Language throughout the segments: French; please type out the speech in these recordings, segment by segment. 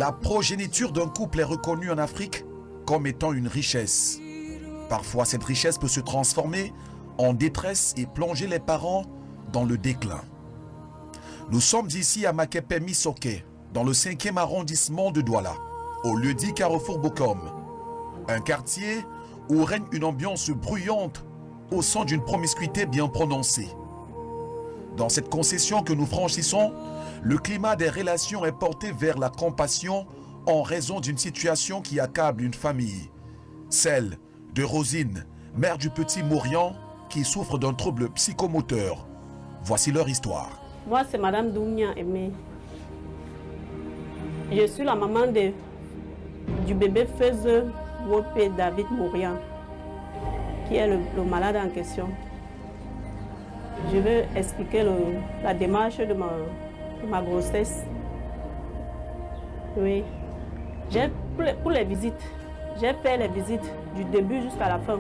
La progéniture d'un couple est reconnue en Afrique comme étant une richesse. Parfois, cette richesse peut se transformer en détresse et plonger les parents dans le déclin. Nous sommes ici à Makepe-Misoke, dans le 5e arrondissement de Douala, au lieu-dit Carrefour Bokom, un quartier où règne une ambiance bruyante au sein d'une promiscuité bien prononcée. Dans cette concession que nous franchissons, le climat des relations est porté vers la compassion en raison d'une situation qui accable une famille, celle de Rosine, mère du petit Mourian, qui souffre d'un trouble psychomoteur. Voici leur histoire. Moi, c'est Madame Dounia Aimé. Je suis la maman du bébé Feuse Wopé David Mourian, qui est le malade en question. Je vais expliquer la démarche de ma grossesse. Oui. Pour les visites, j'ai fait les visites du début jusqu'à la fin.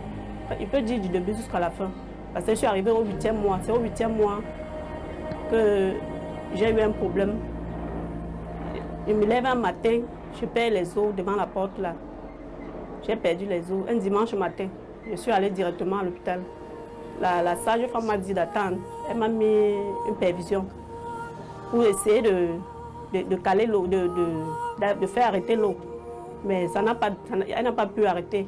Il peut dire du début jusqu'à la fin. Parce que je suis arrivée au 8e mois. C'est au 8e mois que j'ai eu un problème. Je me lève un matin, je perds les os devant la porte là. J'ai perdu les os. Un dimanche matin, je suis allée directement à l'hôpital. La sage-femme m'a dit d'attendre. Elle m'a mis une perfusion pour essayer de caler l'eau, de faire arrêter l'eau. Mais elle n'a pas pu arrêter.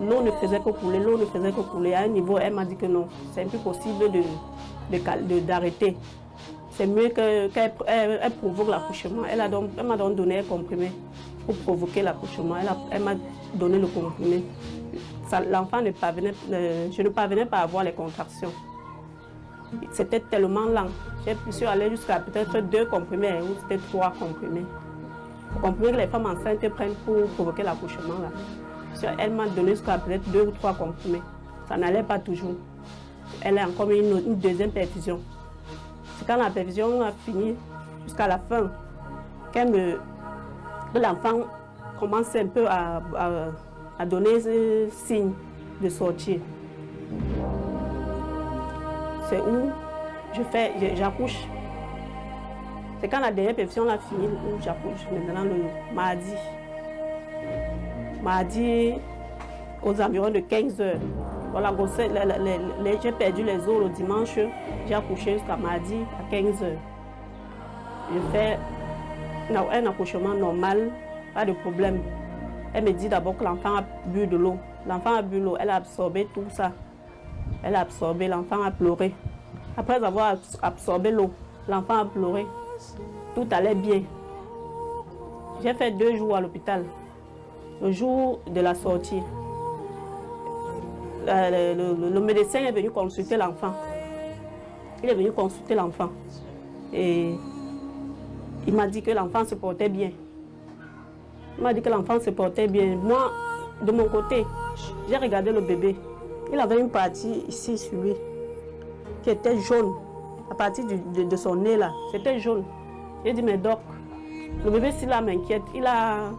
L'eau ne faisait que couler, l'eau ne faisait que couler. À un niveau, elle m'a dit que non, c'est impossible d'arrêter. C'est mieux qu'elle provoque l'accouchement. Elle m'a donc donné un comprimé pour provoquer l'accouchement. Elle m'a donné le comprimé. L'enfant je ne parvenais pas à avoir les contractions. C'était tellement lent. Je suis allée jusqu'à peut-être 2 comprimés ou c'était 3 comprimés. Les comprimés que les femmes enceintes prennent pour provoquer l'accouchement. Elle m'a donné jusqu'à peut-être 2 ou 3 comprimés. Ça n'allait pas toujours. Elle a encore une deuxième perfusion. C'est quand la perfusion a fini jusqu'à la fin que l'enfant commence un peu à donner ce signe de sortir. C'est où j'accouche. C'est quand la dernière perfusion a fini où j'accouche. Maintenant le mardi. Mardi aux environs de 15 heures. Voilà, j'ai perdu les os le dimanche. J'ai accouché jusqu'à mardi à 15 heures. Je fais un accouchement normal, pas de problème. Elle me dit d'abord que l'enfant a bu de l'eau. L'enfant a bu l'eau, elle a absorbé tout ça. Elle a absorbé, l'enfant a pleuré. Après avoir absorbé l'eau, l'enfant a pleuré. Tout allait bien. J'ai fait 2 jours à l'hôpital. Le jour de la sortie, le médecin est venu consulter l'enfant. Il est venu consulter l'enfant. Et il m'a dit que l'enfant se portait bien. Il m'a dit que l'enfant se portait bien. Moi, de mon côté, j'ai regardé le bébé. Il avait une partie ici sur lui qui était jaune. À partir de son nez là, c'était jaune. J'ai dit, mais doc, le bébé si là m'inquiète. Il a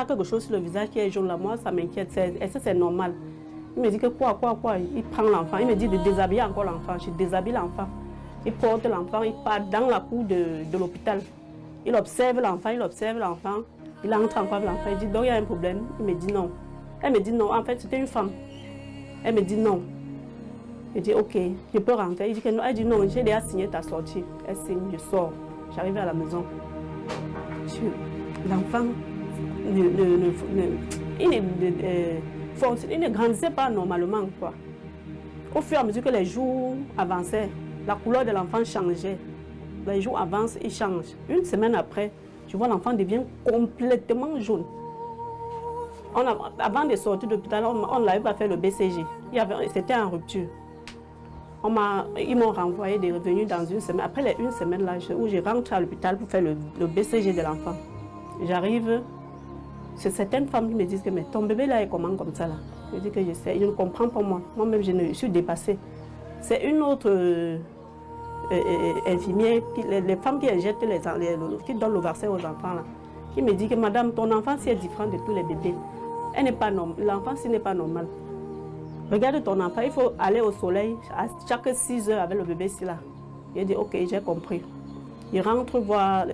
quelque chose sur le visage qui est jaune là. Moi, ça m'inquiète. Est-ce que c'est normal? Il me dit que quoi? Il prend l'enfant. Il me dit de déshabiller encore l'enfant. Je déshabille l'enfant. Il porte l'enfant, il part dans la cour de l'hôpital. Il observe l'enfant. Il entre encore avec l'enfant. Il dit, donc il y a un problème. Il me dit non. Elle me dit non. En fait, c'était une femme. Elle me dit non. Je dis ok, je peux rentrer. Il dit que non. Elle dit non, j'ai déjà signé ta sortie. Elle signe, je sors. J'arrive à la maison. L'enfant, il ne grandissait pas normalement, quoi. Au fur et à mesure que les jours avançaient, la couleur de l'enfant changeait. Les jours avancent, il change. Une semaine après, tu vois, l'enfant devient complètement jaune. Avant de sortir de l'hôpital, on n'avait pas fait le BCG. C'était en rupture. Ils m'ont renvoyé de revenus dans une semaine. Après les 1 semaine là, où je rentre à l'hôpital pour faire le BCG de l'enfant. J'arrive, c'est certaines femmes qui me disent que mais ton bébé là est comment comme ça là. Je dis que je sais, je ne comprends pas moi. Moi-même je suis dépassée. C'est une autre infirmière, les femmes qui injectent qui donnent le vaccin aux enfants là, qui me dit que madame, ton enfant si est différent de tous les bébés. Elle n'est pas normale. L'enfant si n'est pas normal. Regarde ton enfant, il faut aller au soleil à chaque 6 heures avec le bébé si là. Il dit ok, j'ai compris. Il rentre voir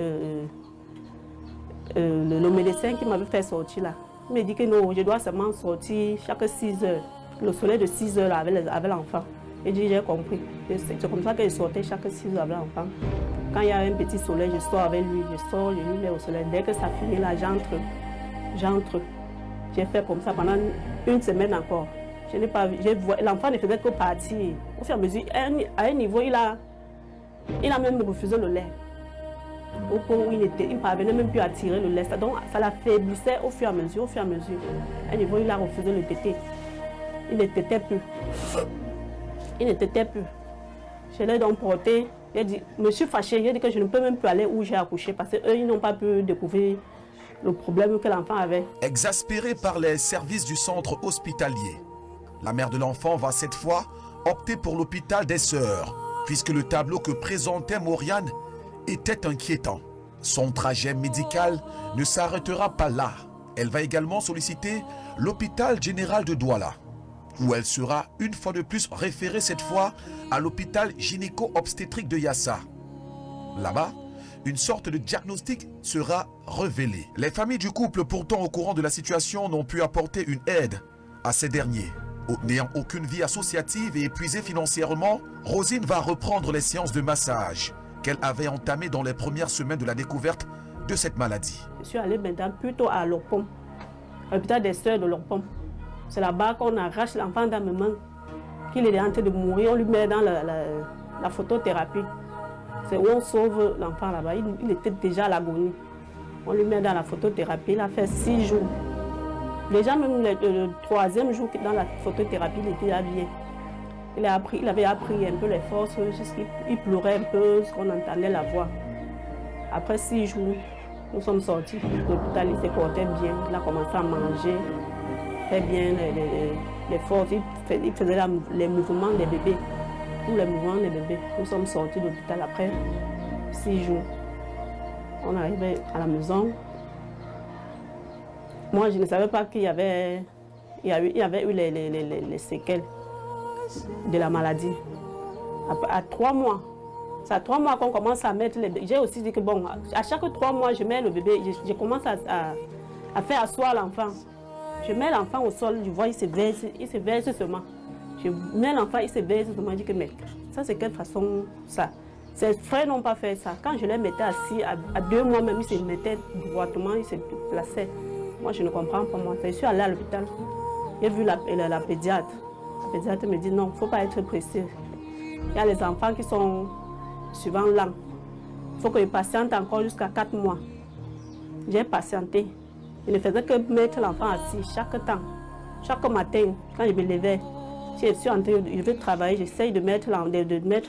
le médecin qui m'avait fait sortir là, il me dit que non, je dois seulement sortir chaque 6 heures. Le soleil de 6 heures là, avec l'enfant. Et j'ai compris. C'est comme ça que je sortais chaque 6 heures avec l'enfant. Quand il y a un petit soleil, je sors avec lui, je sors, je lui mets au soleil. Dès que ça finit là, j'entre. J'ai fait comme ça pendant une semaine encore. Je n'ai pas vu. L'enfant ne faisait que partir. Au fur et à mesure, à un niveau, il a même refusé le lait. Au point où il ne parvenait même plus à tirer le lait. Donc ça l'affaiblissait au fur et à mesure, À un niveau, il a refusé le téter. Il ne tétait plus. Je l'ai donc porté. J'ai dit, je suis fâchée. J'ai dit que je ne peux même plus aller où j'ai accouché parce qu'eux, ils n'ont pas pu découvrir le problème que l'enfant avait. Exaspérée par les services du centre hospitalier, la mère de l'enfant va cette fois opter pour l'hôpital des Sœurs, puisque le tableau que présentait Mauriane était inquiétant. Son trajet médical ne s'arrêtera pas là. Elle va également solliciter l'hôpital général de Douala, où elle sera une fois de plus référée cette fois à l'hôpital gynéco-obstétrique de Yassa. Là-bas, une sorte de diagnostic sera révélé. Les familles du couple, pourtant au courant de la situation, n'ont pu apporter une aide à ces derniers. N'ayant aucune vie associative et épuisée financièrement, Rosine va reprendre les séances de massage qu'elle avait entamées dans les premières semaines de la découverte de cette maladie. Je suis allée maintenant plutôt à Lorpom, à l'hôpital des Sœurs de Lorpom. C'est là-bas qu'on arrache l'enfant dans mes mains, qu'il est en train de mourir, on lui met dans la photothérapie. C'est où on sauve l'enfant là-bas. Il était déjà à l'agonie. On lui met dans la photothérapie. Il a fait 6 jours. Déjà, même le 3e jour dans la photothérapie, il était bien. Il avait appris un peu les forces. Il pleurait un peu, ce qu'on entendait la voix. Après 6 jours, nous sommes sortis. L'hôpital, il s'est porté bien. Il a commencé à manger. Fait bien les forces. Il faisait les mouvements des bébés. Tous les mouvements des bébés. Nous sommes sortis de l'hôpital après 6 jours. On arrivait à la maison. Moi, je ne savais pas qu'il y avait eu les séquelles de la maladie. À 3 mois. C'est à 3 mois qu'on commence à mettre les bébés. J'ai aussi dit que bon, à chaque 3 mois, je mets le bébé. Je commence à faire asseoir l'enfant. Je mets l'enfant au sol, je vois, il se verse seulement. Je mets l'enfant, il se verse seulement. Je dis que mais ça, c'est quelle façon ça? Ses frères n'ont pas fait ça. Quand je les mettais assis, à 2 mois même, ils se mettaient droitement, ils se plaçaient. Moi, je ne comprends pas, moi. Je suis allée à l'hôpital. J'ai vu la pédiatre. La pédiatre me dit non, il ne faut pas être pressé. Il y a les enfants qui sont souvent lents. Il faut que je patiente encore jusqu'à 4 mois. J'ai patienté. Je ne faisais que mettre l'enfant assis chaque temps. Chaque matin, quand je me levais, si je suis en train de travailler, j'essaye de mettre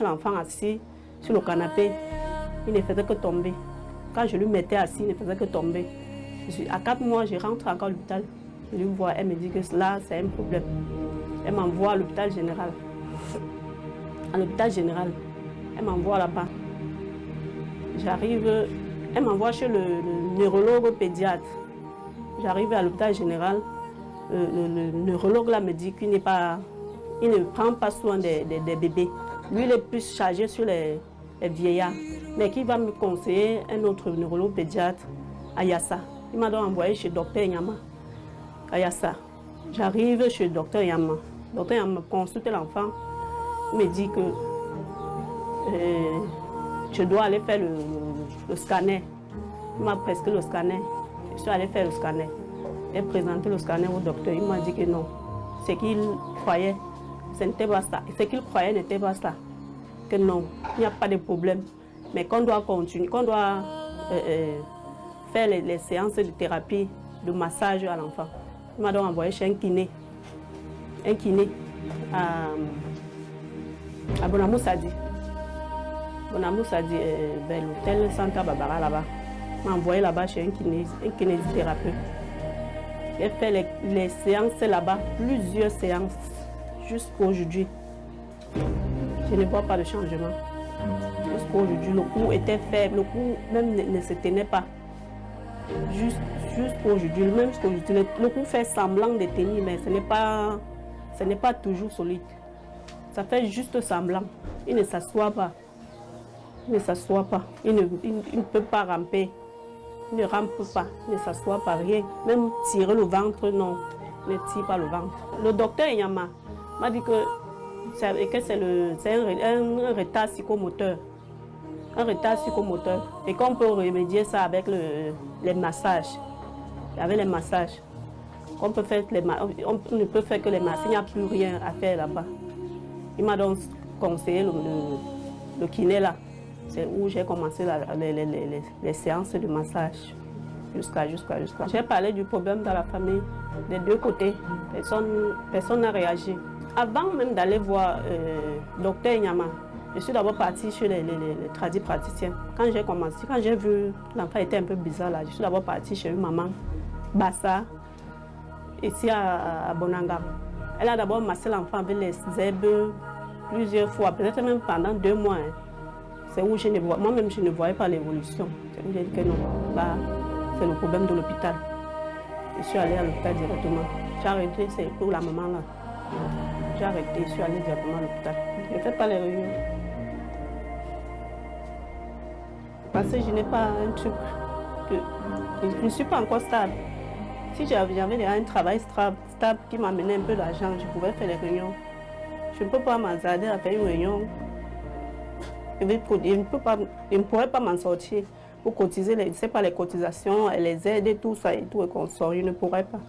l'enfant assis sur le canapé. Il ne faisait que tomber. Quand je lui mettais assis, il ne faisait que tomber. À 4 mois, je rentre encore à l'hôpital. Je lui vois, elle me dit que là, c'est un problème. Elle m'envoie à l'hôpital général. À l'hôpital général, elle m'envoie là-bas. J'arrive, elle m'envoie chez le neurologue pédiatre. J'arrive à l'hôpital général. Le neurologue là me dit qu'il ne prend pas soin des bébés. Lui, il est plus chargé sur les vieillards. Mais qu'il va me conseiller un autre neurologue pédiatre à Yassa. Il m'a donc envoyé chez le docteur Yama à Yassa. J'arrive chez le docteur Yama. Le docteur Yama consulte l'enfant. Il me dit que je dois aller faire le scanner. Il m'a prescrit le scanner. Je suis allée faire le scanner. J'ai présenté le scanner au docteur. Il m'a dit que non. Ce qu'il croyait, ce n'était pas ça. Ce qu'il croyait n'était pas ça. Que non, il n'y a pas de problème. Mais qu'on doit continuer, qu'on doit faire les séances de thérapie, de massage à l'enfant. Il m'a donc envoyé chez un kiné. Un kiné à Bonamou Sadi. Bonamou Sadi, vers l'hôtel Santa Barbara là-bas. Il m'a envoyé là-bas chez un kinésithérapeute. J'ai fait les séances là-bas, plusieurs séances, jusqu'aujourd'hui. Je ne vois pas de changement. Jusqu'aujourd'hui, le cou était faible, le cou même ne se tenait pas. Jusqu'aujourd'hui, même jusqu'aujourd'hui, le cou fait semblant de tenir, mais ce n'est pas toujours solide. Ça fait juste semblant. Il ne s'assoit pas. Il ne s'assoit pas. Il ne peut pas ramper. ne rampe pas, ne s'assoit pas, rien. Même tirer le ventre, non, ne tire pas le ventre. Le docteur Yama m'a dit que c'est un retard psychomoteur. Un retard psychomoteur. Et qu'on peut remédier ça avec les massages. Avec les massages. On ne peut faire que les massages. Il n'y a plus rien à faire là-bas. Il m'a donc conseillé le kiné là. C'est où j'ai commencé les séances de massage. Jusqu'à. J'ai parlé du problème dans la famille, des deux côtés. Personne n'a réagi. Avant même d'aller voir docteur Nyama, je suis d'abord partie chez les praticiens. Quand j'ai vu l'enfant était un peu bizarre là, je suis d'abord partie chez une maman, Bassa, ici à Bonanga. Elle a d'abord massé l'enfant avec les herbes plusieurs fois, peut-être même pendant 2 mois. Hein. C'est où moi-même je ne voyais pas l'évolution. C'est où j'ai dit que non, là, c'est le problème de l'hôpital. Je suis allée à l'hôpital directement. J'ai arrêté, c'est pour la maman là. J'ai arrêté, je suis allée directement à l'hôpital. Je ne fais pas les réunions. Parce que je n'ai pas un truc. Je ne suis pas encore stable. Si j'avais déjà un travail stable qui m'amenait un peu d'argent, je pouvais faire les réunions. Je ne peux pas m'hasarder à faire une réunion. Je ne pourrais pas m'en sortir pour cotiser, les cotisations, les aides et tout ça et tout, et qu'on sort, je ne pourrais pas.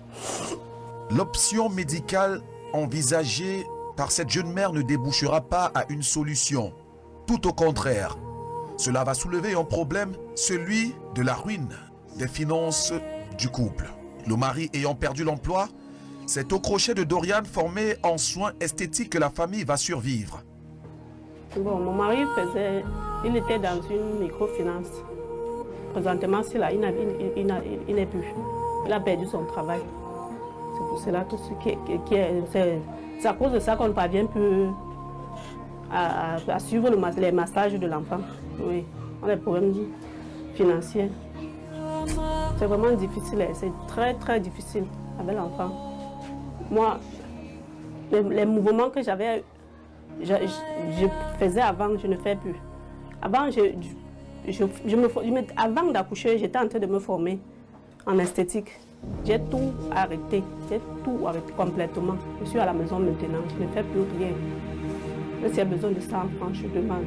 L'option médicale envisagée par cette jeune mère ne débouchera pas à une solution. Tout au contraire, cela va soulever un problème, celui de la ruine des finances du couple. Le mari ayant perdu l'emploi, c'est au crochet de Doriane formé en soins esthétiques que la famille va survivre. Bon, mon mari il était dans une microfinance. Présentement, il n'est plus. Il a perdu son travail. C'est pour cela tout ce c'est à cause de ça qu'on ne parvient plus à suivre les massages de l'enfant. Oui, on a des problèmes financiers. C'est vraiment difficile, c'est très très difficile avec l'enfant. Moi, les mouvements que j'avais, je faisais avant, je ne fais plus. Avant, avant d'accoucher, j'étais en train de me former en esthétique. J'ai tout arrêté complètement. Je suis à la maison maintenant, je ne fais plus rien. Mais s'il y a besoin de 100 francs, je demande.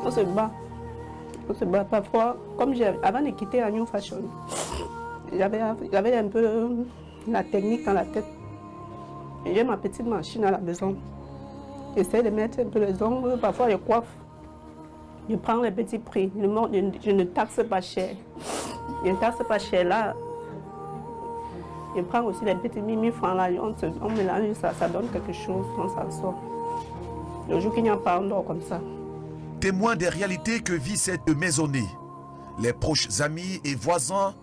On se bat. On se bat parfois. Comme avant de quitter la New Fashion, j'avais un peu la technique dans la tête. J'ai ma petite machine à la maison. J'essaie de mettre un peu les ongles, parfois je coiffe. Je prends les petits prix, je ne taxe pas cher. Je ne taxe pas cher là. Je prends aussi les petits 1000 francs là, on mélange ça, ça donne quelque chose, on s'en sort. Le jour qu'il n'y a pas, on dort comme ça. Témoin des réalités que vit cette maisonnée, les proches amis et voisins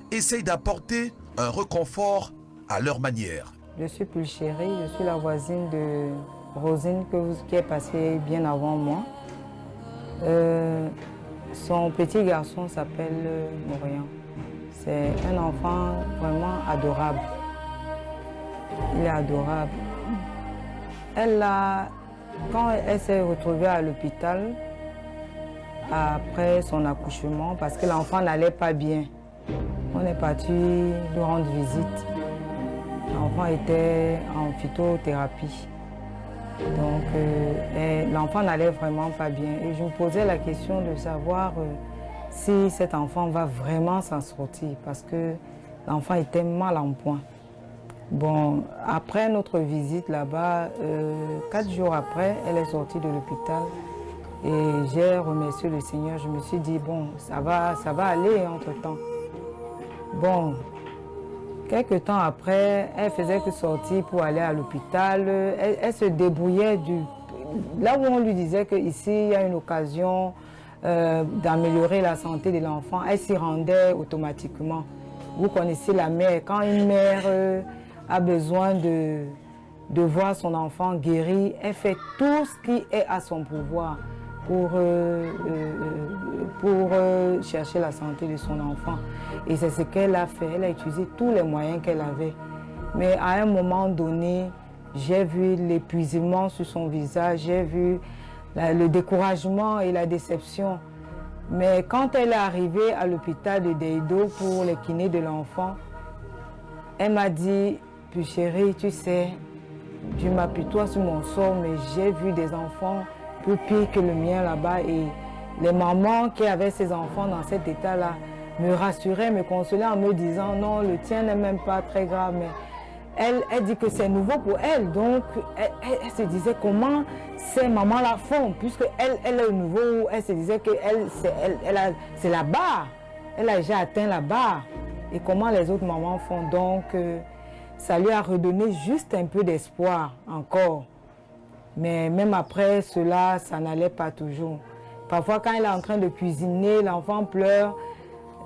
essayent d'apporter un réconfort à leur manière. Je suis Pulchérie, je suis la voisine de Rosine qui est passée bien avant moi. Son petit garçon s'appelle Morian. C'est un enfant vraiment adorable. Il est adorable. Quand elle s'est retrouvée à l'hôpital, après son accouchement, parce que l'enfant n'allait pas bien, on est parti lui rendre visite. L'enfant était en phytothérapie. Donc, l'enfant n'allait vraiment pas bien. Et je me posais la question de savoir si cet enfant va vraiment s'en sortir, parce que l'enfant était mal en point. Bon, après notre visite là-bas, 4 jours après, elle est sortie de l'hôpital. Et j'ai remercié le Seigneur. Je me suis dit, bon, ça va aller entre-temps. Bon, quelques temps après, elle faisait que sortir pour aller à l'hôpital. Elle se débrouillait là où on lui disait qu'ici, il y a une occasion d'améliorer la santé de l'enfant. Elle s'y rendait automatiquement. Vous connaissez la mère. Quand une mère a besoin de voir son enfant guéri, elle fait tout ce qui est à son pouvoir pour chercher la santé de son enfant. Et c'est ce qu'elle a fait. Elle a utilisé tous les moyens qu'elle avait. Mais à un moment donné, j'ai vu l'épuisement sur son visage, j'ai vu le découragement et la déception. Mais quand elle est arrivée à l'hôpital de Deido pour les kinés de l'enfant, elle m'a dit, puis chérie, tu sais, je m'apitoie sur mon sort, mais j'ai vu des enfants plus pires que le mien là-bas et les mamans qui avaient ces enfants dans cet état-là me rassuraient, me consolaient en me disant non, le tien n'est même pas très grave, mais elle dit que c'est nouveau pour elle, donc elle se disait comment ces mamans-là font, puisque elle est nouveau, elle se disait que c'est la barre, elle a déjà atteint la barre, et comment les autres mamans font, donc ça lui a redonné juste un peu d'espoir encore. Mais même après cela, ça n'allait pas toujours. Parfois, quand elle est en train de cuisiner, l'enfant pleure,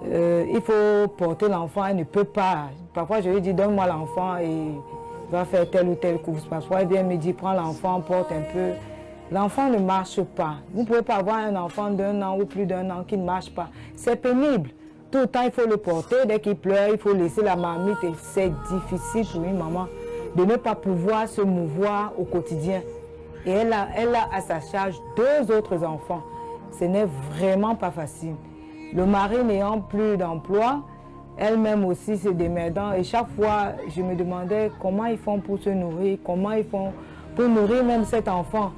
il faut porter l'enfant, elle ne peut pas. Parfois, je lui dis, donne-moi l'enfant et il va faire telle ou telle course. Parfois, elle vient me dire, prends l'enfant, porte un peu. L'enfant ne marche pas. Vous ne pouvez pas avoir un enfant d'1 an ou plus d'1 an qui ne marche pas. C'est pénible. Tout le temps, il faut le porter. Dès qu'il pleure, il faut laisser la marmite. Et c'est difficile pour une maman de ne pas pouvoir se mouvoir au quotidien. Et elle a à sa charge 2 autres enfants. Ce n'est vraiment pas facile. Le mari n'ayant plus d'emploi, elle-même aussi se démerdant. Et chaque fois, je me demandais comment ils font pour se nourrir, comment ils font pour nourrir même cet enfant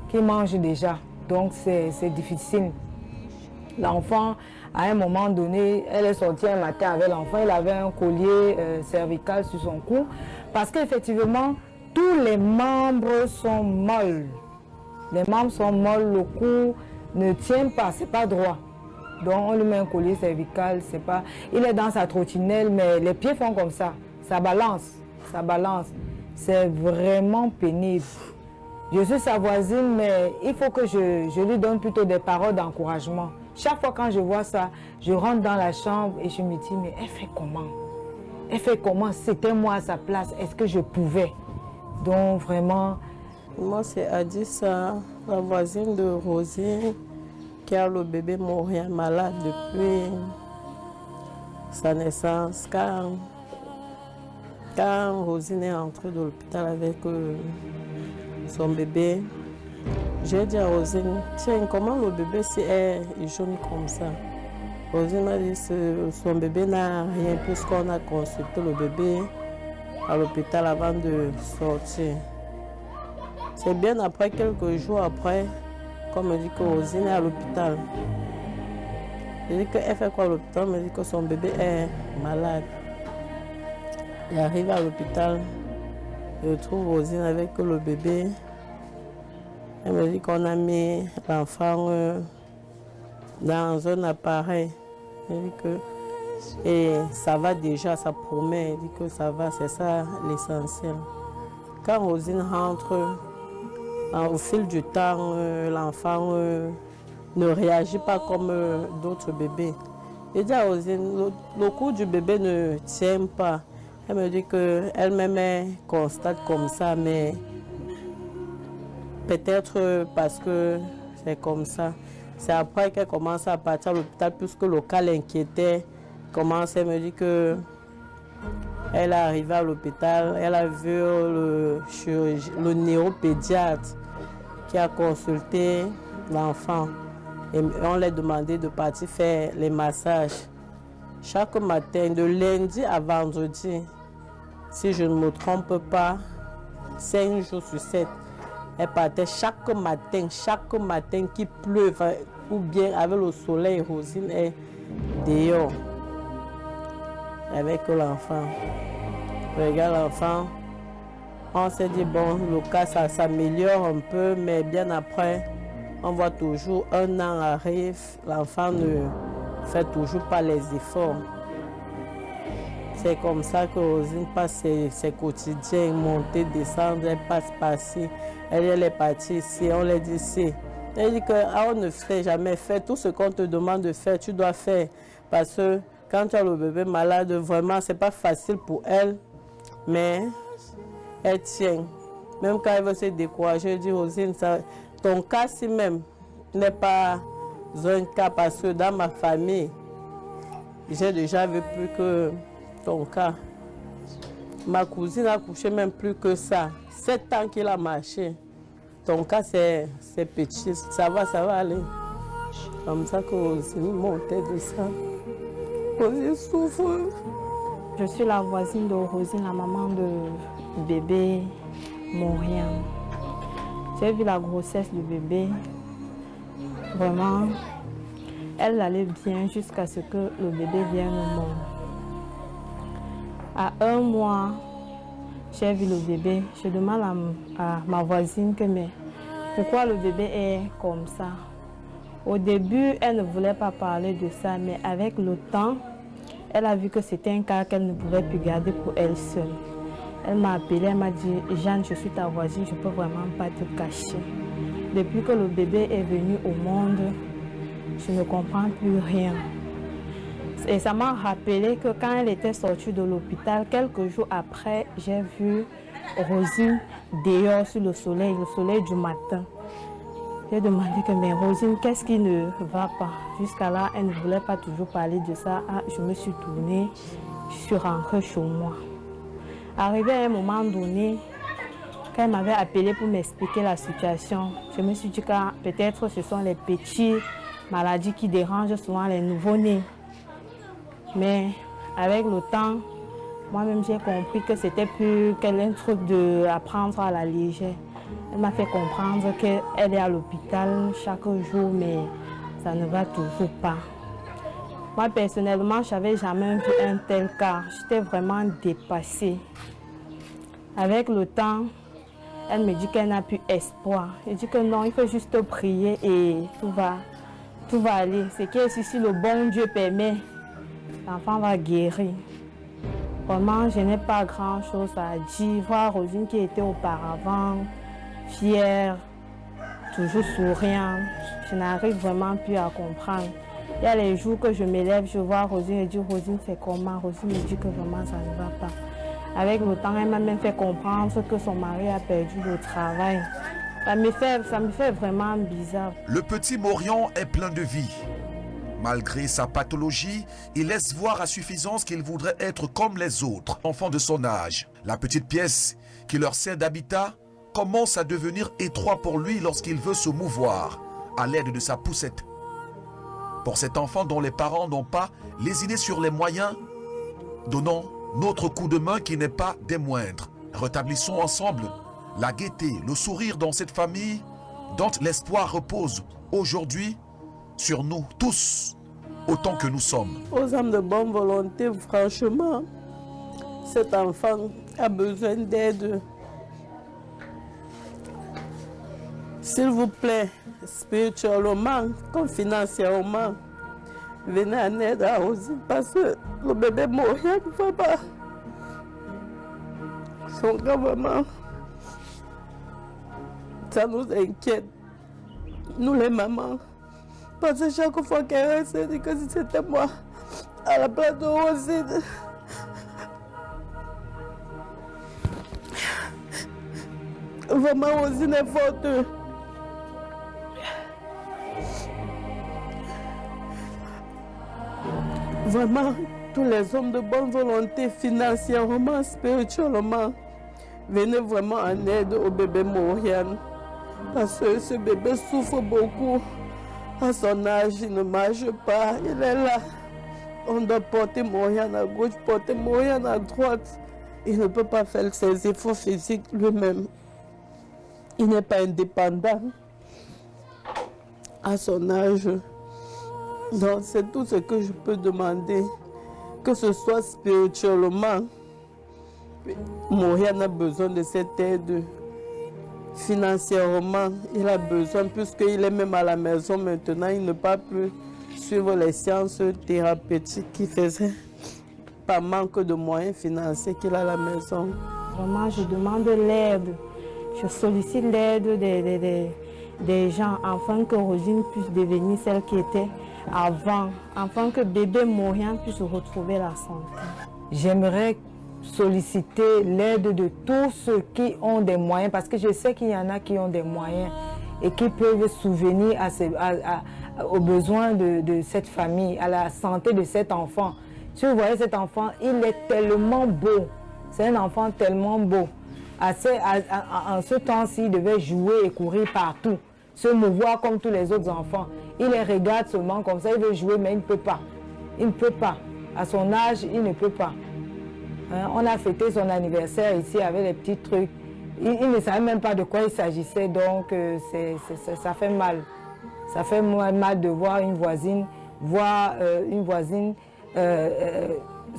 qui mange déjà. Donc c'est difficile. L'enfant, à un moment donné, elle est sortie un matin avec l'enfant, il avait un collier cervical sur son cou, parce qu'effectivement, tous les membres sont molles. Les membres sont molles, le cou ne tient pas, c'est pas droit. Donc on lui met un collier cervical, c'est pas... Il est dans sa trottinelle, mais les pieds font comme ça. Ça balance, ça balance. C'est vraiment pénible. Je suis sa voisine, mais il faut que je lui donne plutôt des paroles d'encouragement. Chaque fois quand je vois ça, je rentre dans la chambre et je me dis, mais elle fait comment? Elle fait comment? C'était moi à sa place, est-ce que je pouvais? Donc vraiment... Moi, c'est Adissa, la voisine de Rosine, qui a le bébé mort malade depuis sa naissance. Quand Rosine est entrée dans l'hôpital avec son bébé, j'ai dit à Rosine, tiens, comment le bébé est jaune comme ça? Rosine m'a dit, son bébé n'a rien puisqu'on a consulté le bébé à l'hôpital avant de sortir. C'est bien après, quelques jours après, qu'on me dit que Rosine est à l'hôpital. Je dis qu'elle fait quoi à l'hôpital? Elle me dit que son bébé est malade. Elle arrive à l'hôpital, je trouve Rosine avec le bébé. Elle me dit qu'on a mis l'enfant dans un appareil. Elle dit que et ça va déjà, ça promet. Elle dit que ça va, c'est ça l'essentiel. Quand Rosine rentre, au fil du temps, l'enfant ne réagit pas comme d'autres bébés. Je dis à Rosine, le cou du bébé ne tient pas. Elle me dit qu'elle-même constate comme ça, mais peut-être parce que c'est comme ça. C'est après qu'elle commence à partir à l'hôpital, puisque le cas l'inquiétait. Elle me dit que elle est arrivée à l'hôpital, elle a vu le neuropédiatre qui a consulté l'enfant. Et on lui a demandé de partir faire les massages. Chaque matin, de lundi à vendredi, si je ne me trompe pas, 5 jours sur 7, elle partait chaque matin qu'il pleuve ou bien avec le soleil, Rosine est dehors avec l'enfant. Regarde l'enfant, on s'est dit bon, le cas ça s'améliore un peu, mais bien après, on voit toujours 1 an arrive, l'enfant ne fait toujours pas les efforts. C'est comme ça que Rosine passe ses quotidiens, monter, descendre, elle passe par-ci, elle est partie ici, on l'a dit ici. Elle dit qu'on ne fait jamais, fais tout ce qu'on te demande de faire, tu dois faire. Parce que quand tu as le bébé malade, vraiment, c'est pas facile pour elle, mais elle tient. Même quand elle veut se décourager, elle dit Rosine, ton cas si même n'est pas un cas parce que dans ma famille, j'ai déjà vu plus que ton cas. Ma cousine a couché même plus que ça. 7 ans qu'il a marché. Ton cas, c'est petit. Ça va aller. Comme ça que Rosine montait de ça. Rosine souffre. Je suis la voisine de Rosine, la maman de bébé Maurian. J'ai vu la grossesse du bébé. Vraiment, elle allait bien jusqu'à ce que le bébé vienne au monde. À 1 mois, j'ai vu le bébé. Je demande à ma voisine mais pourquoi le bébé est comme ça. Au début, elle ne voulait pas parler de ça, mais avec le temps, elle a vu que c'était un cas qu'elle ne pouvait plus garder pour elle seule. Elle m'a appelée, elle m'a dit « Jeanne, je suis ta voisine, je ne peux vraiment pas te cacher. Depuis que le bébé est venu au monde, je ne comprends plus rien. » Et ça m'a rappelé que quand elle était sortie de l'hôpital, quelques jours après, j'ai vu Rosine dehors sur le soleil du matin. J'ai demandé mais Rosine, qu'est-ce qui ne va pas? Jusqu'à là, elle ne voulait pas toujours parler de ça. Ah, je me suis tournée, je suis rentrée chez moi. Arrivé à un moment donné, quand elle m'avait appelé pour m'expliquer la situation, je me suis dit que peut-être ce sont les petites maladies qui dérangent souvent les nouveau-nés. Mais avec le temps, moi-même j'ai compris que c'était plus qu'un truc à prendre à la légère. Elle m'a fait comprendre qu'elle est à l'hôpital chaque jour, mais ça ne va toujours pas. Moi personnellement, je n'avais jamais vu un tel cas. J'étais vraiment dépassée. Avec le temps, elle me dit qu'elle n'a plus espoir. Je dis que non, il faut juste prier et tout va aller. C'est que si le bon Dieu permet, l'enfant va guérir. Vraiment, je n'ai pas grand-chose à dire. Voir Rosine qui était auparavant fière, toujours souriante, je n'arrive vraiment plus à comprendre. Il y a les jours que je m'élève, je vois Rosine et je dis Rosine c'est comment? Rosine me dit que vraiment ça ne va pas. Avec le temps, elle m'a même fait comprendre que son mari a perdu le travail. Ça me fait vraiment bizarre. Le petit Maurian est plein de vie. Malgré sa pathologie, il laisse voir à suffisance qu'il voudrait être comme les autres enfants de son âge. La petite pièce qui leur sert d'habitat commence à devenir étroit pour lui lorsqu'il veut se mouvoir à l'aide de sa poussette. Pour cet enfant dont les parents n'ont pas lésiné sur les moyens, donnons notre coup de main qui n'est pas des moindres. Rétablissons ensemble la gaieté, le sourire dans cette famille dont l'espoir repose aujourd'hui sur nous tous, autant que nous sommes. Aux âmes de bonne volonté, franchement, cet enfant a besoin d'aide. S'il vous plaît, spirituellement comme financièrement, venez en aide à Rosine parce que le bébé Maurian ne va pas. Son cas vraiment, ça nous inquiète, nous les mamans. Parce que chaque fois qu'elle se dit que si c'était moi à la place de Rosine, vraiment Rosine est forte. Vraiment, tous les hommes de bonne volonté, financièrement, spirituellement, venez vraiment en aide au bébé Maurian. Parce que ce bébé souffre beaucoup. À son âge, il ne marche pas, il est là. On doit porter Maurian à gauche, porter Maurian à droite. Il ne peut pas faire ses efforts physiques lui-même. Il n'est pas indépendant à son âge. Donc c'est tout ce que je peux demander, que ce soit spirituellement. Maurian a besoin de cette aide. Financièrement, il a besoin, puisqu'il est même à la maison maintenant, il ne peut plus suivre les séances thérapeutiques qu'il faisait par manque de moyens financiers qu'il a à la maison. Vraiment, je demande l'aide. Je sollicite l'aide des gens afin que Rosine puisse devenir celle qui était avant, afin que bébé Maurian puisse retrouver la santé. J'aimerais solliciter l'aide de tous ceux qui ont des moyens, parce que je sais qu'il y en a qui ont des moyens et qui peuvent souvenir aux besoins de cette famille, à la santé de cet enfant. Si vous voyez cet enfant, il est tellement beau. C'est un enfant tellement beau. En ce temps-ci, il devait jouer et courir partout, se mouvoir comme tous les autres enfants. Il les regarde seulement comme ça, il veut jouer, mais il ne peut pas. Il ne peut pas. À son âge, il ne peut pas. Hein, on a fêté son anniversaire ici avec les petits trucs. Il ne savait même pas de quoi il s'agissait, donc ça fait mal. Ça fait mal de voir une voisine,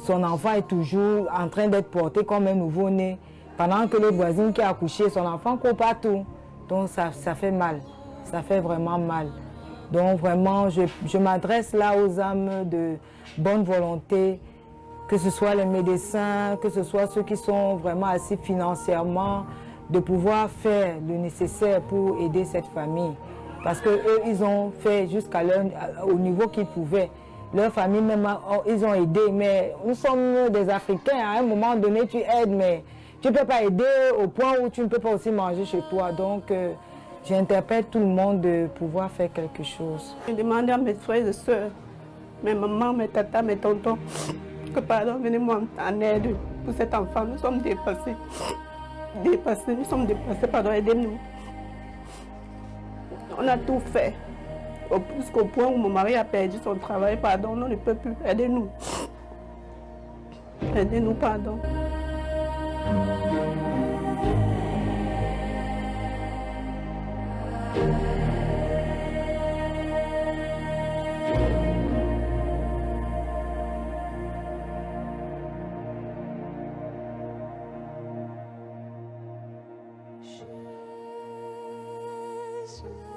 son enfant est toujours en train d'être porté comme un nouveau-né, pendant que les voisines qui a accouché, son enfant court partout. Donc ça fait mal, ça fait vraiment mal. Donc vraiment, je m'adresse là aux âmes de bonne volonté, que ce soit les médecins, que ce soit ceux qui sont vraiment assis financièrement, de pouvoir faire le nécessaire pour aider cette famille. Parce qu'eux, ils ont fait au niveau qu'ils pouvaient. Leur famille, même, ils ont aidé. Mais nous sommes des Africains. À un moment donné, tu aides, mais tu ne peux pas aider au point où tu ne peux pas aussi manger chez toi. Donc, j'interpelle tout le monde de pouvoir faire quelque chose. Je demande à mes frères et sœurs, mes mamans, mes tatas, mes tontons, que pardon, venez-moi en aide pour cet enfant. Nous sommes dépassés. Nous sommes dépassés, pardon, aidez-nous. On a tout fait. Jusqu'au point où mon mari a perdu son travail, pardon, on ne peut plus. Aidez-nous. Aidez-nous, pardon. Jesus.